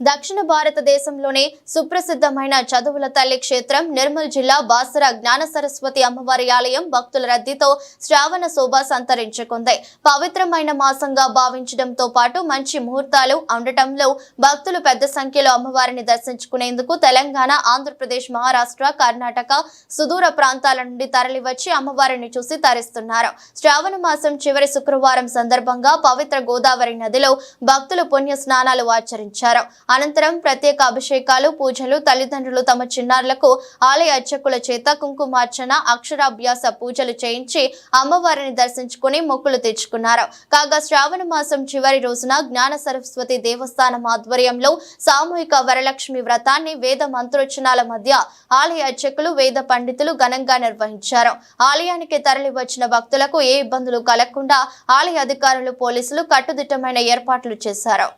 దక్షిణ భారతదేశంలోనే సుప్రసిద్ధమైన చదువుల తల్లి క్షేత్రం నిర్మల్ జిల్లా బాసర జ్ఞాన సరస్వతి అమ్మవారి ఆలయం భక్తుల రద్దీతో శ్రావణ శోభ సంతరించుకుంది. పవిత్రమైన మాసంగా భావించడంతో పాటు మంచి ముహూర్తాలు ఉండటంలో భక్తులు పెద్ద సంఖ్యలో అమ్మవారిని దర్శించుకునేందుకు తెలంగాణ, ఆంధ్రప్రదేశ్, మహారాష్ట్ర, కర్ణాటక సుదూర ప్రాంతాల నుండి తరలివచ్చి అమ్మవారిని చూసి తరిస్తున్నారు. శ్రావణ మాసం చివరి శుక్రవారం సందర్భంగా పవిత్ర గోదావరి నదిలో భక్తులు పుణ్య స్నానాలు ఆచరించారు. అనంతరం ప్రత్యేక అభిషేకాలు, పూజలు, తల్లిదండ్రులు తమ చిన్నారులకు ఆలయ అర్చకుల చేత కుంకుమార్చన, అక్షరాభ్యాస పూజలు చేయించి అమ్మవారిని దర్శించుకుని మొక్కులు తెచ్చుకున్నారు. కాగా శ్రావణ మాసం చివరి రోజున జ్ఞాన సరస్వతి దేవస్థానం ఆధ్వర్యంలో సామూహిక వరలక్ష్మి వ్రతాన్ని వేద మంత్రోచ్చనాల మధ్య ఆలయ అర్చకులు, వేద పండితులు ఘనంగా నిర్వహించారు. ఆలయానికి తరలి వచ్చిన భక్తులకు ఏ ఇబ్బందులు కలగకుండా ఆలయ అధికారులు, పోలీసులు కట్టుదిట్టమైన ఏర్పాట్లు చేశారు.